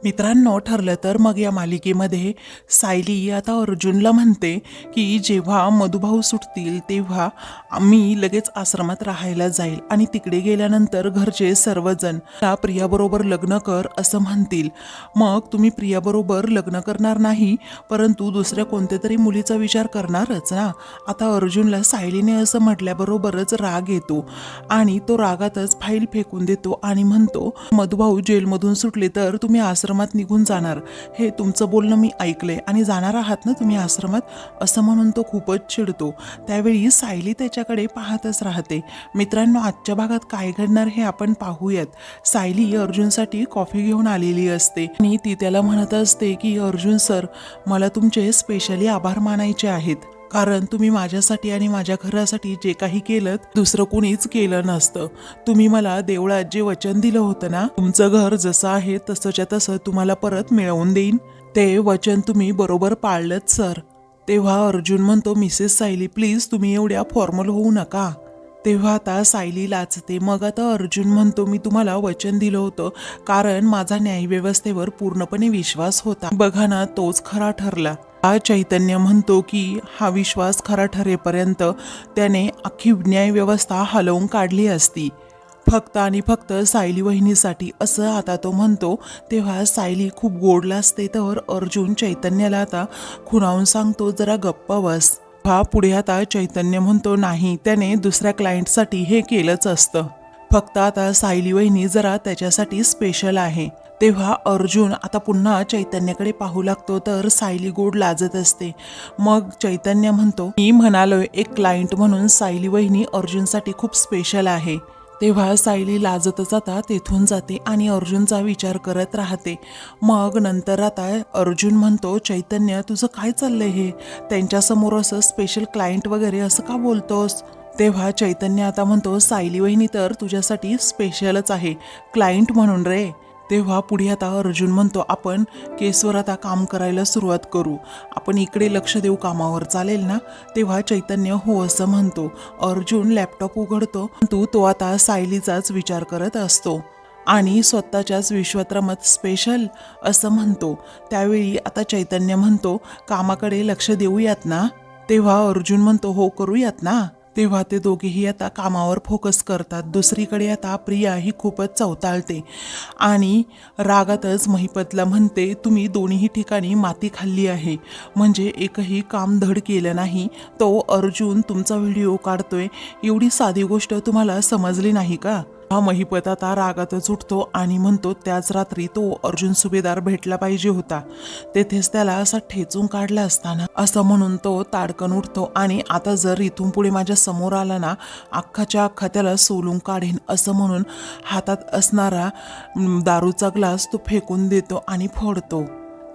मित्रांनो, ठरलं तर मग या मालिकेमध्ये सायली आता अर्जुनला म्हणते की जेव्हा मधुभाऊ सुटतील तेव्हा मी लगेच आश्रमात राहायला जाईल आणि तिकडे गेल्यानंतर घरचे सर्वजण प्रियाबरोबर लग्न कर असं म्हणतील. मग तुम्ही प्रियाबरोबर लग्न करणार नाही परंतु दुसऱ्या कोणत्या तरी मुलीचा विचार करणारच ना. आता अर्जुनला सायलीने असं म्हटल्याबरोबरच राग येतो आणि तो रागातच फाईल फेकून देतो आणि म्हणतो, मधुभाऊ जेलमधून सुटले तर तुम्ही आश्रमात निघून जाणार, हे तुमचं बोलणं मी ऐकलंय आणि जाणार आहात ना तुम्ही आश्रमात, असं म्हणून तो खूपच चिडतो. त्यावेळी सायली त्याच्याकडे पाहतच राहते. मित्रांनो, आजच्या भागात काय घडणार हे आपण पाहूयात. सायली अर्जुनसाठी कॉफी घेऊन आलेली असते आणि ती त्याला म्हणत असते की अर्जुन सर, मला तुमचे स्पेशली आभार मानायचे आहेत, कारण तुम्ही माझ्यासाठी आणि माझ्या घरासाठी जे काही केलं दुसरं कोणीच केलं नसतं. तुम्ही मला देवळात जे वचन दिलं होतं ना, तुमचं घर जसं आहे तसंच्या तसं तुम्हाला परत मिळवून देईन, ते वचन तुम्ही बरोबर पाळलंच सर. तेव्हा अर्जुन म्हणतो, मिसेस सायली प्लीज तुम्ही एवढ्या फॉर्मल होऊ नका. तेव्हा आता सायली लाचते. मग आता अर्जुन म्हणतो, मी तुम्हाला वचन दिलं होतं कारण माझा न्यायव्यवस्थेवर पूर्णपणे विश्वास होता. बघा ना, तोच खरा ठरला. चैतन्य म्हणतो की हा विश्वास खरा ठरेपर्यंत त्याने अख्खी न्यायव्यवस्था हलवून काढली असती, फक्त आणि फक्त सायली वहिनीसाठी, असं आता तो म्हणतो. तेव्हा सायली खूप गोड लाजते. तर अर्जुन चैतन्याला आता खुणावून सांगतो, जरा गप्प बस. पुढे आता चैतन्य म्हणतो, नाही, त्याने दुसऱ्या क्लायंटसाठी हे केलंच असतं, फक्त आता सायली वहिनी जरा त्याच्यासाठी स्पेशल आहे. तेव्हा अर्जुन आता पुन्हा चैतन्याकडे पाहू लागतो. तर सायली गोड लाजत असते. मग चैतन्य म्हणतो, मी म्हणालोय एक क्लायंट म्हणून सायली वहिनी अर्जुनसाठी खूप स्पेशल आहे. तेव्हा सायली लाजतच आता तेथून जाते आणि अर्जुनचा विचार करत राहते. मग नंतर आता अर्जुन म्हणतो, चैतन्य तुझं काय चाललंय हे, त्यांच्यासमोर असं स्पेशल क्लायंट वगैरे असं का बोलतोस. तेव्हा चैतन्य आता म्हणतो, सायली वहिनी तर तुझ्यासाठी स्पेशलच आहे, क्लायंट म्हणून रे. तेव्हा पुढे आता अर्जुन म्हणतो, आपण केसवर आता काम करायला सुरुवात करू, आपण इकडे लक्ष देऊ कामावर, चालेल ना. तेव्हा चैतन्य हो असं म्हणतो. अर्जुन लॅपटॉप उघडतो. तो आता सायलीचाच विचार करत असतो आणि स्वतःच्याच विश्वात स्पेशल असं म्हणतो. त्यावेळी आता चैतन्य म्हणतो, कामाकडे लक्ष देऊयात ना. तेव्हा अर्जुन म्हणतो, हो करूयात ना. तेव्हा ते दोघेही आता कामावर फोकस करतात. दुसरीकडे आता प्रिया ही खूपच चवताळते आणि रागातच महिपतला म्हणते, तुम्ही दोन्ही ठिकाणी माती खाल्ली आहे, म्हणजे एकही काम धड केलं नाही. तो अर्जुन तुमचा व्हिडिओ काढतोय, एवढी साधी गोष्ट तुम्हाला समजली नाही का. हा महिपत आता रागातच उठतो आणि म्हणतो, त्याच रात्री तो अर्जुन सुभेदार भेटला पाहिजे होता, तेथेच त्याला असा ठेचून काढला असताना, असं म्हणून तो ताडकन उठतो आणि आता जर इथून पुढे माझ्या समोर आला ना, अख्खाच्या अख्खा त्याला सोलून काढेन, असं म्हणून हातात असणारा दारूचा ग्लास तो फेकून देतो आणि फोडतो.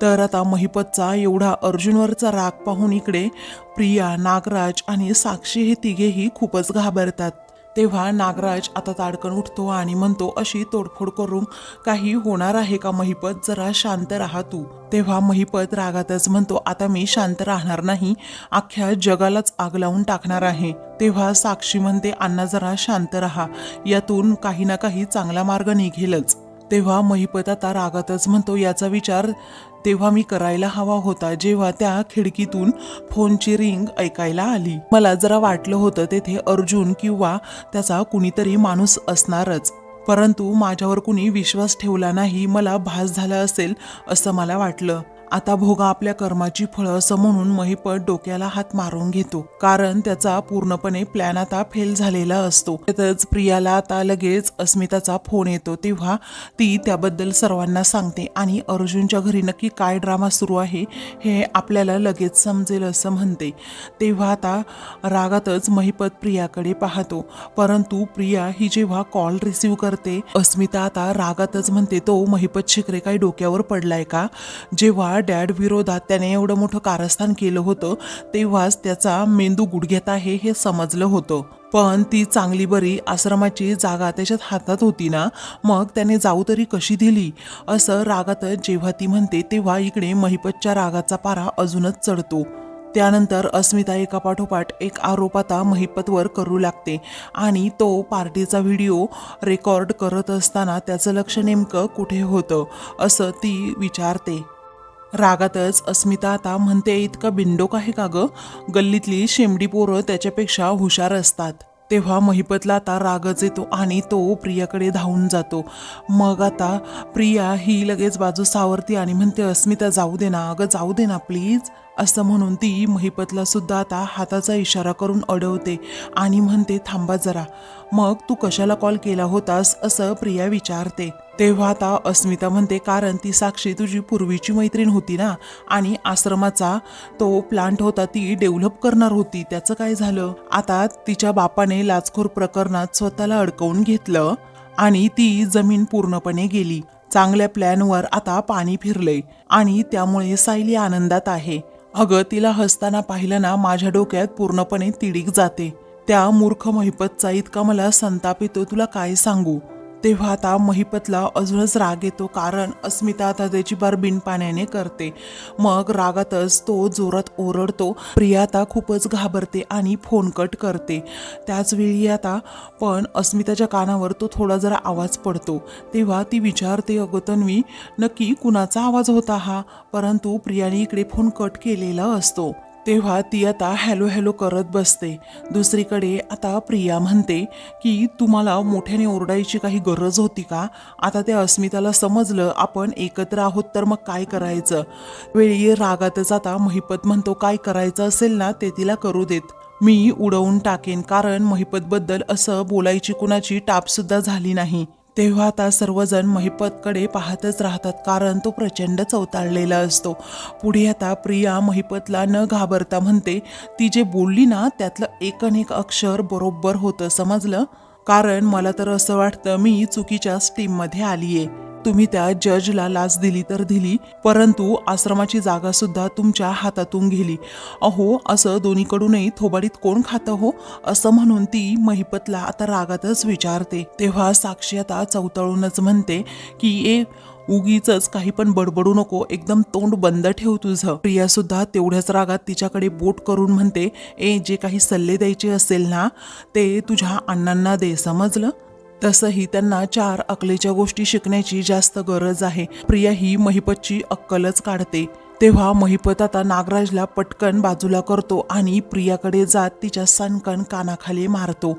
तर आता महिपतचा एवढा अर्जुनवरचा राग पाहून इकडे प्रिया, नागराज आणि साक्षी हे तिघेही खूपच घाबरतात. तेव्हा नागराज आता ताडकन उठतो आणि म्हणतो, अशी तोडफोड करून काही होणार आहे का महिपत, जरा शांत राहा तू. तेव्हा महिपत रागातच म्हणतो, आता मी शांत राहणार नाही, अख्ख्या जगालाच आग लावून टाकणार आहे. तेव्हा साक्षी म्हणते, अण्णा जरा शांत राहा, यातून काही ना काही चांगला मार्ग निघेलच. तेव्हा महिपत आता रागातच म्हणतो, याचा विचार तेव्हा मी करायला हवा होता जेव्हा त्या खिडकीतून फोनची रिंग ऐकायला आली. मला जरा वाटलं होतं तेथे अर्जुन किंवा त्याचा कुणीतरी माणूस असणारच, परंतु माझ्यावर कुणी विश्वास ठेवला नाही, मला भास झाला असेल असं मला वाटलं. आता भोगा आपल्या कर्माची फळं, असं म्हणून महिपत डोक्याला हात मारून घेतो, कारण त्याचा पूर्णपणे प्लॅन आता फेल झालेला असतो. त्यातच प्रियाला आता लगेच अस्मिताचा फोन येतो. तेव्हा ती त्याबद्दल सर्वांना सांगते आणि अर्जुनच्या घरी नक्की काय ड्रामा सुरू आहे हे आपल्याला लगेच समजेल असं म्हणते. तेव्हा आता रागातच महिपत प्रियाकडे पाहतो, परंतु प्रिया ही जेव्हा कॉल रिसीव्ह करते, अस्मिता आता रागातच म्हणते, तो महिपत शिकरे काय डोक्यावर पडलाय का. जेव्हा डॅड विरोधात त्याने एवढं मोठं कारस्थान केलं होतं तेव्हाच त्याचा मेंदू गुडघ्यात आहे हे समजलं होतं, पण ती चांगली बरी आश्रमाची जागा त्याच्यात हातात होती ना, मग त्याने जाऊ तरी कशी दिली, असं रागातच जेव्हा ती म्हणते तेव्हा इकडे महिपतच्या रागाचा पारा अजूनच चढतो. त्यानंतर अस्मिता एका पाठोपाठ एक आरोप आता महिपतवर करू लागते आणि तो पार्टीचा व्हिडिओ रेकॉर्ड करत असताना त्याचं लक्ष नेमकं कुठे होतं असं ती विचारते. रागातच अस्मिता आता म्हणते, इतका बिंडोक आहे का ग? गल्लीतली शेमडी पोरं त्याच्यापेक्षा हुशार असतात. तेव्हा महिपतला आता रागच येतो आणि तो प्रियाकडे धावून जातो. मग आता प्रिया ही लगेच बाजू सावरते आणि म्हणते, अस्मिता जाऊ दे ना, अगं जाऊ दे ना प्लीज, असं म्हणून ती महिपतला सुद्धा आता हाताचा इशारा करून अडवते आणि म्हणते, थांबा जरा. मग तू कशाला कॉल केला होतास असं प्रिया विचारते. तेव्हा आता अस्मिता म्हणते, कारण ती साक्षी तुझी पूर्वीची मैत्रीण होती ना, आणि आश्रमाचा तो प्लांट होता ती डेव्हलप करणार होती, त्याचं काय झालं? आता तिच्या बापाने लाचखोर प्रकरणात स्वतःला अडकवून घेतलं आणि ती जमीन पूर्णपणे गेली. चांगल्या प्लॅनवर आता पाणी फिरलंय आणि त्यामुळे सायली आनंदात आहे. अगं तिला हसताना पाहिलं ना, माझ्या डोक्यात पूर्णपणे तिडीक जाते. त्या मूर्ख महिपतचा इतका मला संताप येतो, तुला काय सांगू. तेव्हा आता महिपतला अजूनच राग येतो, कारण अस्मिता आता त्याची बार बिनपाण्याने करते. मग रागातच तो जोरात ओरडतो. प्रिया आता खूपच घाबरते आणि फोन कट करते. त्याच वेळी आता पण अस्मिताच्या कानावर तो थोडा जरा आवाज पडतो. तेव्हा ती विचारते, अगं तन्वी, नक्की कुणाचा आवाज होता हा? परंतु प्रियाने इकडे फोन कट केलेला असतो. तेव्हा ती आता हॅलो हॅलो करत बसते. दुसरीकडे आता प्रिया म्हणते की तुम्हाला मोठ्याने ओरडायची काही गरज होती का? आता त्या अस्मिताला समजलं आपण एकत्र आहोत तर मग काय करायचं? वेळी रागातच आता महिपत म्हणतो, काय करायचं असेल ना ते तिला करू देत, मी उडवून टाकेन, कारण महिपतबद्दल असं बोलायची कुणाची टापसुद्धा झाली नाही. तेव्हा आता सर्वजण महिपतकडे पाहतच राहतात, कारण तो प्रचंड चवताळलेला असतो. पुढे आता प्रिया महिपतला न घाबरता म्हणते, ती जे बोलली ना त्यातलं एकन अक्षर बरोबर होतं, समजलं? कारण मला तर असं वाटतं मी चुकीच्याच टीममध्ये आलीये. तुम्ही त्या जजला लाच दिली तर दिली, परंतु आश्रमाची जागा सुद्धा तुमच्या हातातून गेली. अहो, असं दोन्हीकडूनही थोबाडीत कोण खातं हो? असं म्हणून ती महिपतला आता रागातच विचारते. तेव्हा साक्षी आता चवताळूनच म्हणते की उगीच काही पण बडबडू नको, एकदम तोंड बंद ठेव तुझं. प्रिया सुद्धा तेवढ्याच रागात तिच्याकडे बोट करून म्हणते, जे काही सल्ले द्यायचे असेल ना ते तुझ्या अण्णांना दे, समजलं? तसंही त्यांना 4 अकलेच्या गोष्टी शिकण्याची जास्त गरज आहे. प्रिया ही महिपतची अक्कलच काढते. तेव्हा महिपत आता नागराजला पटकन बाजूला करतो आणि प्रियाकडे जात तिच्या सणकण कानाखाली मारतो.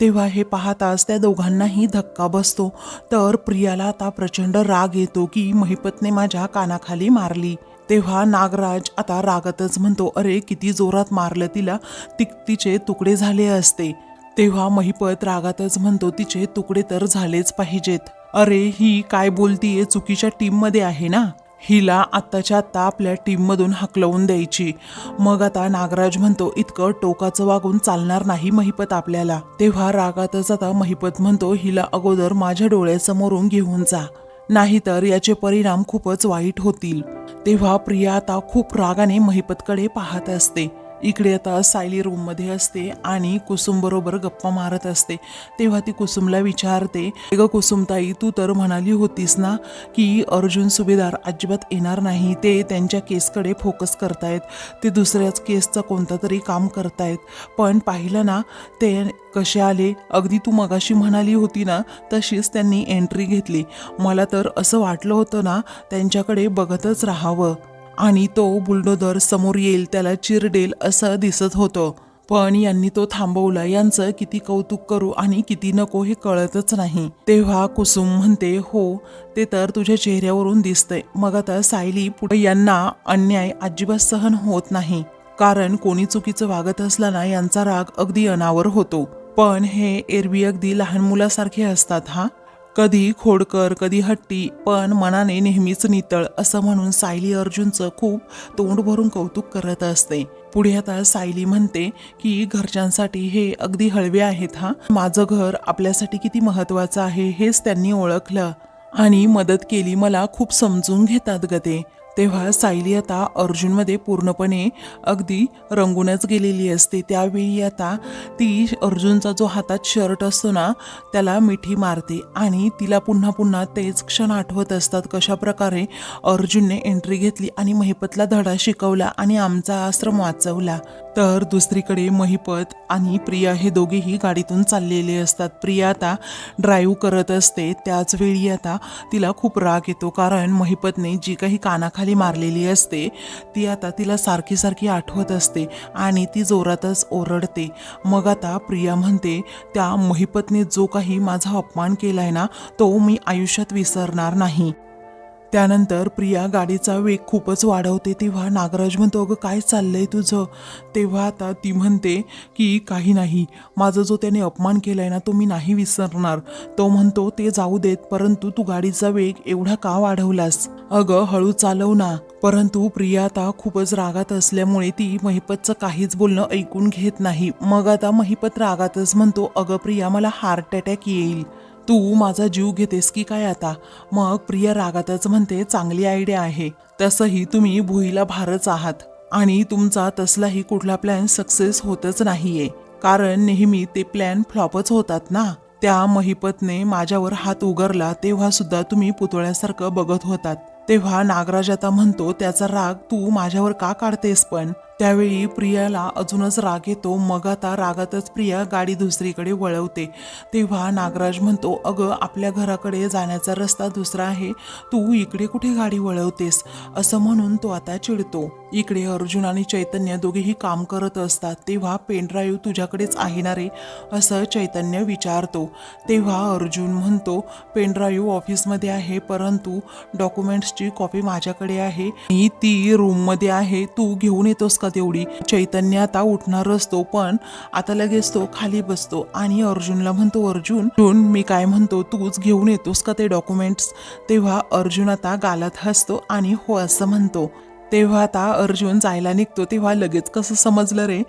तेव्हा हे पाहताच त्या दोघांनाही धक्का बसतो. तर प्रियाला आता प्रचंड राग येतो की महिपतने माझ्या कानाखाली मारली. तेव्हा नागराज आता रागातच म्हणतो, अरे किती जोरात मारलं तिला, तिचे तुकडे झाले असते. तेव्हा महिपत रागातच म्हणतो, तिचे तुकडे तर झालेच पाहिजेत. अरे ही काय बोलतीये, चुकीच्या टीममध्ये आहे ना, हिला आत्ताच्या आत्ता आपल्या टीममधून हकलवून द्यायची. मग आता नागराज म्हणतो, इतकं टोकाचं वागून चालणार नाही महिपत आपल्याला. तेव्हा रागातच आता महिपत म्हणतो, हिला अगोदर माझ्या डोळ्यासमोरून घेऊन जा, नाहीतर याचे परिणाम खूपच वाईट होतील. तेव्हा प्रिया आता खूप रागाने महिपतकडे पाहत असते. इकडे आता सायली रूममध्ये असते आणि कुसुम बरोबर गप्पा मारत असते. तेव्हा ती कुसुमला विचारते, ग कुसुमताई, तू तर म्हणाली होतीस ना की अर्जुन सुभेदार अजिबात येणार नाही, ते त्यांच्या केसकडे फोकस करतायत, ते दुसऱ्याच केसचं कोणतं तरी काम करतायत. पण पाहिलं ना ते कसे आले, अगदी तू मगाशी म्हणाली होती ना तशीच त्यांनी एंट्री घेतली. मला तर असं वाटलं होतं ना त्यांच्याकडे बघतच राहावं आणि तो बुलडोझर समोर येईल त्याला चिरडेल असं दिसत होतं. पण यांनी तो थांबवला. यांचं किती कौतुक करू आणि किती नको हे कळतच नाही. तेव्हा कुसुम म्हणते, हो ते तर तुझ्या चेहऱ्यावरून दिसतंय. मग आता सायली पुढे, यांना अन्याय अजिबात सहन होत नाही, कारण कोणी चुकीचं वागत असला ना यांचा राग अगदी अनावर होतो. पण हे एरवी अगदी लहान मुलासारखे असतात. कधी खोडकर, कधी हट्टी, पण मनाने नेहमीच नितळ, असं म्हणून सायली अर्जुनचं खूप तोंड भरून कौतुक करत असते. पुढे आता सायली म्हणते की घरच्यांसाठी हे अगदी हळवे आहेत. माझं घर आपल्यासाठी किती महत्वाचं आहे हेच त्यांनी ओळखलं आणि मदत केली. मला खूप समजून घेतात ग ते. तेव्हा सायली आता अर्जुनमध्ये पूर्णपणे अगदी रंगूनच गेलेली असते. त्यावेळी आता ती अर्जुनचा जो हातात शर्ट असतो ना त्याला मिठी मारते आणि तिला पुन्हा पुन्हा तेच क्षण आठवत असतात, कशा प्रकारे अर्जुनने एंट्री घेतली आणि महिपतला धडा शिकवला आणि आमचा आश्रम वाचवला. तर दुसरीकडे महिपत आणि प्रिया हे दोघेही गाडीतून चाललेले असतात. प्रिया आता ड्राईव्ह करत असते. त्याच वेळी आता तिला खूप राग येतो, कारण महिपतने जी काही कानाखाली मारलेली असते ती आता तिला सारखी सारखी आठवत असते आणि ती जोरातच ओरडते. मग आता प्रिया म्हणते, त्या महिपतने जो काही माझा अपमान केलाय ना तो मी आयुष्यात विसरणार नाही. त्यानंतर प्रिया गाडीचा वेग खूपच वाढवते. तेव्हा नागराज म्हणतो, अगं काय चाललंय तुझं? तेव्हा आता ती म्हणते की काही नाही, माझा जो त्याने अपमान केलाय ना तो मी नाही विसरणार. तो म्हणतो ते जाऊ देत, परंतु तू गाडीचा वेग एवढा का वाढवलास? अगं हळू चालव ना. परंतु प्रिया आता खूपच रागात असल्यामुळे ती महिपतचं काहीच बोलणं ऐकून घेत नाही. मग आता महिपत रागातच म्हणतो, अगं प्रिया मला हार्ट अटॅक येईल, तू माझा जीव घेतेस की काय आता? मग प्रिया रागातच म्हणते, चांगली आयडिया आहे, तसंही तुम्ही भुईला भारच आहात आणि तुमचा तसलाही कुठला प्लॅन सक्सेस होतच नाहीये, कारण नेहमी ते प्लॅन फ्लॉपच होतात ना. त्या महिपतने माझ्यावर हात उगारला तेव्हा सुद्धा तुम्ही पुतळ्यासारखं बघत होतात. तेव्हा नागराज आता म्हणतो, त्याचा राग तू माझ्यावर का काढतेस पण? त्यावेळी प्रियाला अजूनच राग येतो. मग आता रागातच प्रिया गाडी दुसरीकडे वळवते. तेव्हा नागराज म्हणतो, अगं आपल्या घराकडे जाण्याचा रस्ता दुसरा आहे, तू इकडे कुठे गाडी वळवतेस? असं म्हणून तो आता चिडतो. इकडे अर्जुन आणि चैतन्य दोघेही काम करत असतात. तेव्हा पेनड्राईव्ह तुझ्याकडेच आहे ना रे, असं चैतन्य विचारतो. तेव्हा अर्जुन म्हणतो, पेनड्राईव्ह ऑफिसमध्ये आहे, परंतु डॉक्युमेंट्सची कॉपी माझ्याकडे आहे आणि ती रूममध्ये आहे, तू घेऊन येतोस का तेवढी? चैतन्य आता उठणार असतो, पण आता लगेच तो खाली बसतो आणि अर्जुनला म्हणतो, अर्जुन मी काय म्हणतो, तूच घेऊन येतोस का ते डॉक्युमेंट्स? तेव्हा अर्जुन आता गालात हसतो आणि हो असं म्हणतो. तेव्हा आता अर्जुन जायला निघतो. तेव्हा लगेच कसं समजलं रे,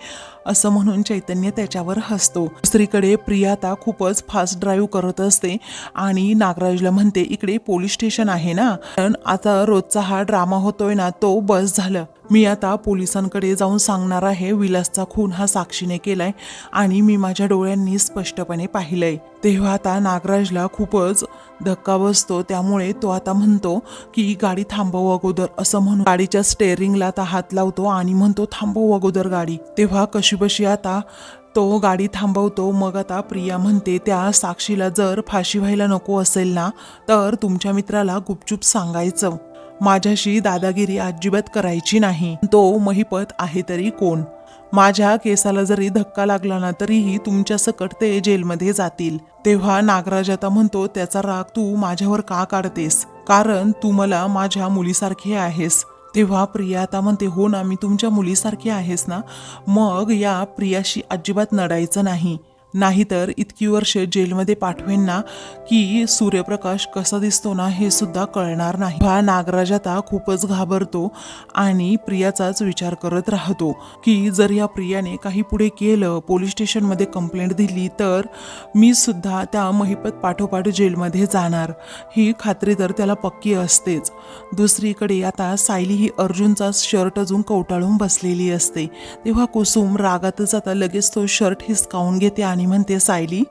असं म्हणून चैतन्य त्याच्यावर हसतो. दुसरीकडे प्रिया आता खूपच फास्ट ड्राईव्ह करत असते आणि नागराजला म्हणते, इकडे पोलीस स्टेशन आहे ना, पण आता रोजचा हा ड्रामा होतोय ना तो बस झालं. मी आता पोलिसांकडे जाऊन सांगणार आहे, विलासचा खून हा साक्षीने केलाय आणि मी माझ्या डोळ्यांनी स्पष्टपणे पाहिलंय. तेव्हा आता नागराजला खूपच धक्का बसतो. त्यामुळे तो आता म्हणतो की गाडी थांबव अगोदर, असं म्हणून गाडीच्या स्टेअरिंगला आता हात लावतो आणि म्हणतो, थांबव अगोदर गाडी. तेव्हा कशीबशी आता तो गाडी थांबवतो. मग आता प्रिया म्हणते, त्या साक्षीला जर फाशी व्हायला नको असेल ना तर तुमच्या मित्राला गुपचूप सांगायचं, माझ्याशी दादागिरी अजिबात करायची नाही. तो महिपत आहे तरी कोण? माझ्या केसाला जरी धक्का लागला ना तरीही तुमच्या सकट ते जेलमध्ये जातील. तेव्हा नागराज आता म्हणतो, त्याचा राग तू माझ्यावर का काढतेस? कारण तू मला माझ्या मुलीसारखी आहेस. तेव्हा प्रिया आता म्हणते, हो ना, मी तुमच्या मुलीसारखी आहेस ना, मग या प्रियाशी अजिबात नडायचं नाही, नाहीतर इतकी वर्ष जेलमध्ये पाठवेन ना की सूर्यप्रकाश कसा दिसतो ना हे सुद्धा कळणार नाही. हा नागराज आता खूपच घाबरतो आणि प्रियाचाच विचार करत राहतो की जर या प्रियाने काही पुढे केलं, पोलीस स्टेशनमध्ये कंप्लेंट दिली, तर मी सुद्धा त्या महिपत पाठोपाठ जेलमध्ये जाणार, ही खात्री तर त्याला पक्की असतेच. दुसरीकडे आता सायली ही अर्जुनचा शर्ट अजून कवटाळून बसलेली असते. तेव्हा कुसुम रागातच आता लगेच तो शर्ट हिसकावून घेते आणि म्हणते, सायली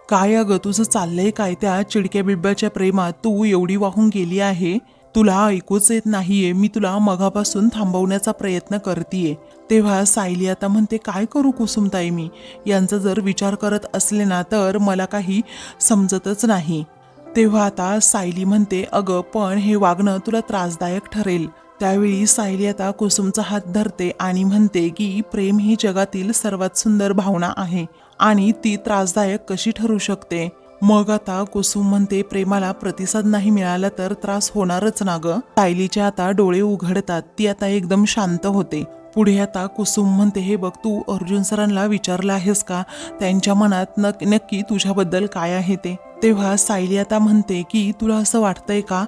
काय अगं तुझं चाललंय काय? त्या चिडक्या बिब्याच्या प्रेमात तू एवढी वाहून गेली आहे, तुला ऐकूच येत नाहीये, मी तुला मगापासून थांबवण्याचा प्रयत्न करतीये. तेव्हा सायली आता म्हणते, काय करू कुसुमताई, मी यांचा जर विचार करत असले ना तर मला काही समजतच नाही. तेव्हा आता सायली म्हणते, अगं पण हे वागणं तुला त्रासदायक ठरेल. त्यावेळी सायली आता कुसुमचा हात धरते आणि म्हणते की प्रेम ही जगातील सर्वात सुंदर भावना आहे आणि ती त्रासदायक कशी ठरू शकते? मग आता कुसुम म्हणते, प्रेमाला प्रतिसाद नाही मिळाला तर त्रास होणारच ना ग. सायलीचे आता डोळे उघडतात. ती आता एकदम शांत होते. पुढे आता कुसुम म्हणते, हे बघ, तू अर्जुन सरांना विचारलं आहेस का त्यांच्या मनात नक्की तुझ्याबद्दल काय आहे ते? तेव्हा सायली आता म्हणते की तुला असं वाटतंय का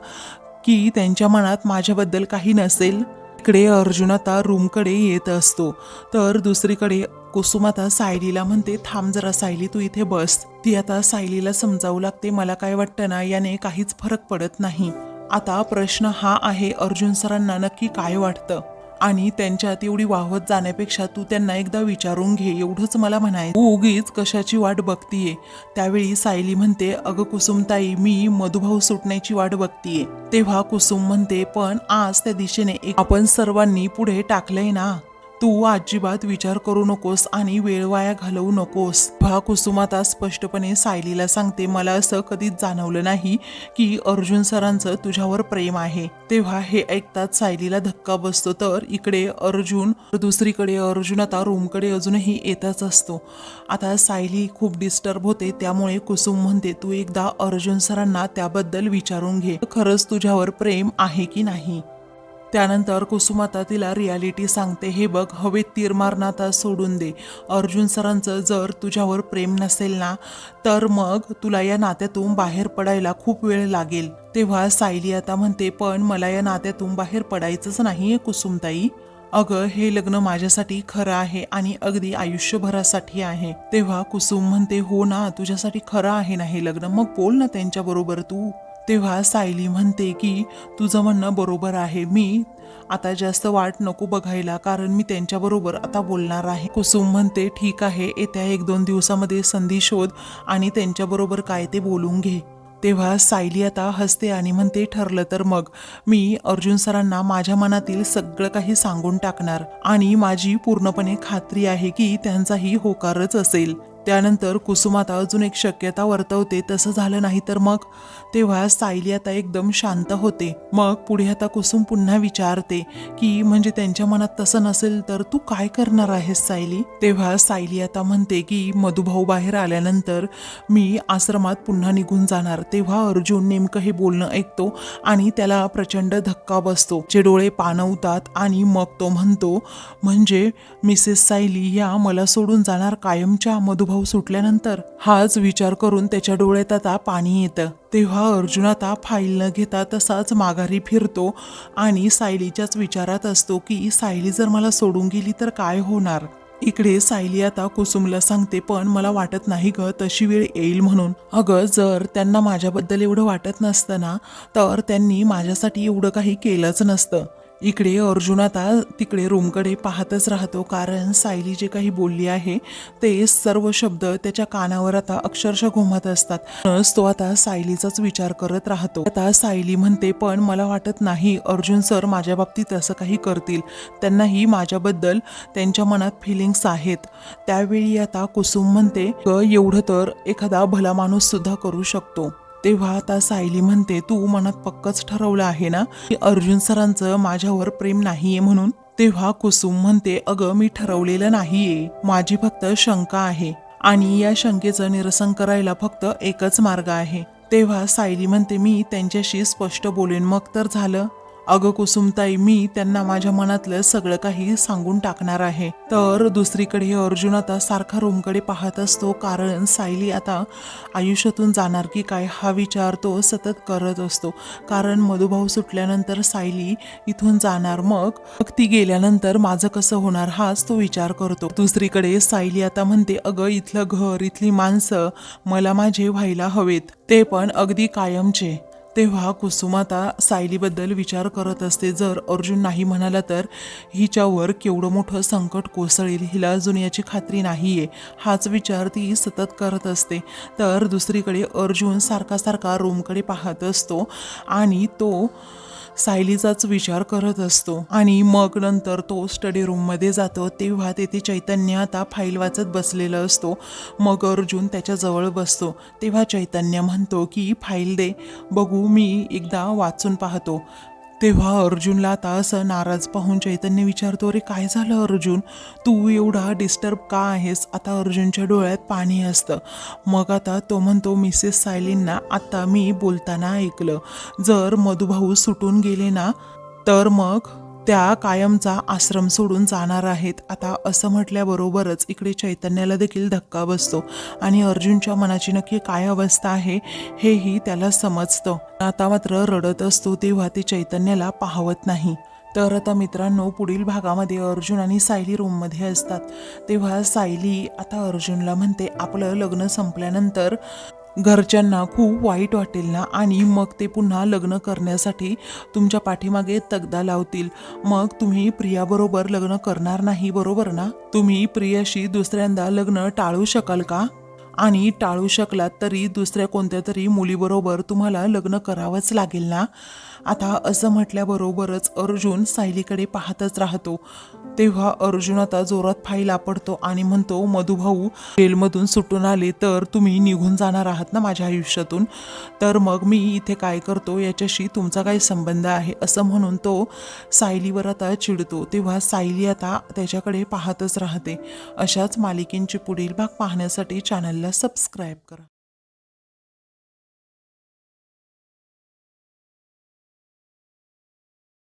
की त्यांच्या मनात माझ्याबद्दल काही नसेल? इकडे अर्जुन आता रूमकडे येत असतो. तर दुसरीकडे कुसुम आता सायलीला म्हणते, थांब जरा सायली, तू इथे बस. ती आता सायलीला समजावू लागते, मला काय वाटतं ना, याने काहीच फरक पडत नाही, आता प्रश्न हा आहे, अर्जुन सरांना नक्की काय वाटतं आणि त्यांच्यात एवढी वाहवत जाण्यापेक्षा तू त्यांना एकदा विचारून घे, एवढंच मला म्हणायचं. तू उगीच कशाची वाट बघतीये. त्यावेळी सायली म्हणते, अगं कुसुमताई, मी मधुभाऊ सुटण्याची वाट बघतीये. तेव्हा कुसुम म्हणते, पण आज त्या दिशेने आपण सर्वांनी पुढे टाकलंय ना, तू अजिबात विचार करू नकोस आणि वेळ वाया घालवू नकोस. कुसुम आता स्पष्टपणे सायलीला सांगते, मला असं कधीच जाणवलं नाही की अर्जुन सरांचं तुझ्यावर प्रेम आहे. तेव्हा हे ऐकतात सायलीला धक्का बसतो. तर इकडे अर्जुन, दुसरीकडे अर्जुन आता रूमकडे अजूनही येतच असतो. आता सायली खूप डिस्टर्ब होते, त्यामुळे कुसुम म्हणते, तू एकदा अर्जुन सरांना त्याबद्दल विचारून घे, खरंच तुझ्यावर प्रेम आहे की नाही. त्यानंतर कुसुम आता तिला रियालिटी सांगते, हे बघ, हवेत तीर मारणं आता सोडून दे. अर्जुन सरांचं जर तुझ्यावर प्रेम नसेल ना, तर मग तुला या नात्यातून बाहेर पडायला खूप वेळ लागेल. तेव्हा सायली आता म्हणते, पण मला या नात्यातून बाहेर पडायचंच नाहीये कुसुमताई. अगं, हे लग्न माझ्यासाठी खरं आहे आणि अगदी आयुष्यभरासाठी आहे. तेव्हा कुसुम म्हणते, हो ना, तुझ्यासाठी खरं आहे ना हे लग्न, मग बोल ना त्यांच्याबरोबर तू. तेव्हा सायली म्हणते की तुझं म्हणणं बरोबर आहे, मी आता जास्त वाट नको बघायला, कारण मी त्यांच्याबरोबर आता बोलणार आहे. कुसुम म्हणते, ठीक आहे, येत्या 1-2 दिवसामध्ये संधी शोध आणि त्यांच्याबरोबर काय ते बोलून घे. तेव्हा सायली आता हसते आणि म्हणते, ठरलं तर मग मी अर्जुन सरांना माझ्या मनातील सगळं काही सांगून टाकणार आणि माझी पूर्णपणे खात्री आहे की त्यांचाही होकारच असेल. त्यानंतर कुसुम आता अजून एक शक्यता वर्तवते, तसं झालं नाही तर मग. तेव्हा सायली आता एकदम शांत होते. मग पुढे आता कुसुम पुन्हा विचारते की म्हणजे त्यांच्या मनात तसं नसेल तर तू काय करणार आहेस सायली. तेव्हा सायली आता म्हणते की मधुभाऊ बाहेर आल्यानंतर मी आश्रमात पुन्हा निघून जाणार. तेव्हा अर्जुन नेमकं हे बोलणं ऐकतो आणि त्याला प्रचंड धक्का बसतो. जे डोळे पाणवतात आणि मग तो म्हणतो, म्हणजे मिसेस सायली ह्या मला सोडून जाणार कायमच्या मधुभाऊ सुटल्यानंतर. हाच विचार करून त्याच्या डोळ्यात आता पाणी येतं. तेव्हा अर्जुन आता फाईल न घेता तसाच माघारी फिरतो आणि सायलीच्याच विचारात असतो की सायली जर मला सोडून गेली तर काय होणार. इकडे सायली आता कुसुमला सांगते, पण मला वाटत नाही ग तशी वेळ येईल म्हणून. अगं, जर त्यांना माझ्याबद्दल एवढं वाटत नसतं ना, तर त्यांनी माझ्यासाठी एवढं काही केलंच नसतं. इकडे अर्जुन आता तिकडे रूमकडे पाहतच राहतो, कारण सायली जे काही बोलली आहे ते सर्व शब्द त्याच्या कानावर आता अक्षरशः घुमत असतात. तो आता सायलीचाच विचार करत राहतो. आता सायली म्हणते, पण मला वाटत नाही अर्जुन सर माझ्या बाबतीत असं काही करतील, त्यांनाही माझ्याबद्दल त्यांच्या मनात फिलिंग्स आहेत. त्यावेळी आता कुसुम म्हणते, एवढं तर एखादा भला माणूस सुद्धा करू शकतो. तेव्हा आता सायली म्हणते, तू मनात पक्कच ठरवलं आहे ना की अर्जुन सरांचं माझ्यावर प्रेम नाहीये म्हणून. तेव्हा कुसुम म्हणते, अगं, मी ठरवलेलं नाहीये, माझी फक्त शंका आहे आणि या शंकेचं निरसन करायला फक्त एकच मार्ग आहे. तेव्हा सायली म्हणते, मी त्यांच्याशी स्पष्ट बोलेन, मग तर झालं. अगं कुसुमताई, मी त्यांना माझ्या मनातलं सगळं काही सांगून टाकणार आहे. तर दुसरीकडे अर्जुन आता सारखा रूमकडे पाहत असतो, कारण सायली आता आयुष्यातून जाणार की काय हा विचार तो सतत करत असतो. कारण मधुभाऊ सुटल्यानंतर सायली इथून जाणार, मग ती गेल्यानंतर माझं कसं होणार हाच तो विचार करतो. दुसरीकडे सायली आता म्हणते, अगं, इथलं घर, इथली माणसं मला माझे व्हायला हवेत, ते पण अगदी कायमचे. तेव्हा कुसुम आता सायलीबद्दल विचार करत असते, जर अर्जुन नाही म्हणाला तर हिच्यावर केवढं मोठं संकट कोसळेल, हिला अजून याची खात्री नाहीये, हाच विचार ती सतत करत असते. तर दुसरीकडे अर्जुन सारखा रूमकडे पाहत असतो आणि तो सायलीचाच विचार करत असतो. आणि मग नंतर तो स्टडी रूममध्ये जातो. तेव्हा तेथे चैतन्य आता फाईल वाचत बसलेलं असतो. मग अर्जुन त्याच्याजवळ बसतो. तेव्हा चैतन्य म्हणतो की फाईल दे, बघू, मी एकदा वाचून पाहतो. तेव्हा अर्जुनला आता असं नाराज पाहून चैतन्य विचारतो, अरे काय झालं अर्जुन, तू एवढा डिस्टर्ब का आहेस. आता अर्जुनच्या डोळ्यात पाणी असतं. मग आता तो म्हणतो, मिसेस सायलींना आता मी बोलताना ऐकलं, जर मधुभाऊ सुटून गेले ना तर मग त्या कायमचा आश्रम सोडून जाणार आहेत. आता असं म्हटल्याबरोबरच इकडे चैतन्याला देखील धक्का बसतो आणि अर्जुनच्या मनाची नक्की काय अवस्था आहे हेही त्याला समजतं. आता मात्र रडत असतो. तेव्हा ते चैतन्याला पाहवत नाही. तर आता मित्रांनो, पुढील भागामध्ये अर्जुन आणि सायली रूममध्ये असतात. तेव्हा सायली आता अर्जुनला म्हणते, आपलं लग्न संपल्यानंतर घरच्यांना खूप वाईट वाटेल ना, आणि मग ते पुन्हा लग्न करण्यासाठी तुमच्या पाठीमागे तगदा लावतील. मग तुम्ही प्रियाबरोबर लग्न करणार नाही, बरोबर ना? तुम्ही प्रियाशी दुसऱ्यांदा लग्न टाळू शकाल का? आणि टाळू शकलात तरी दुसऱ्या कोणत्या तरी मुलीबरोबर तुम्हाला लग्न करावंच लागेल ना? आता असं म्हटल्याबरोबरच अर्जुन सायलीकडे पाहतच राहतो. तेव्हा अर्जुन आता जोरात फाईला पडतो आणि म्हणतो, मधुभाऊ जेलमधून सुटून आले तर तुम्ही निघून जाणार आहात ना माझ्या आयुष्यातून, तर मग मी इथे काय करतो याच्याशी तुमचा काय संबंध आहे, असं म्हणून तो सायलीवर आता चिडतो. तेव्हा सायली आता त्याच्याकडे पाहतच राहते. अशाच मालिकेंची पुढील भाग पाहण्यासाठी चॅनलला सबस्क्राईब करा.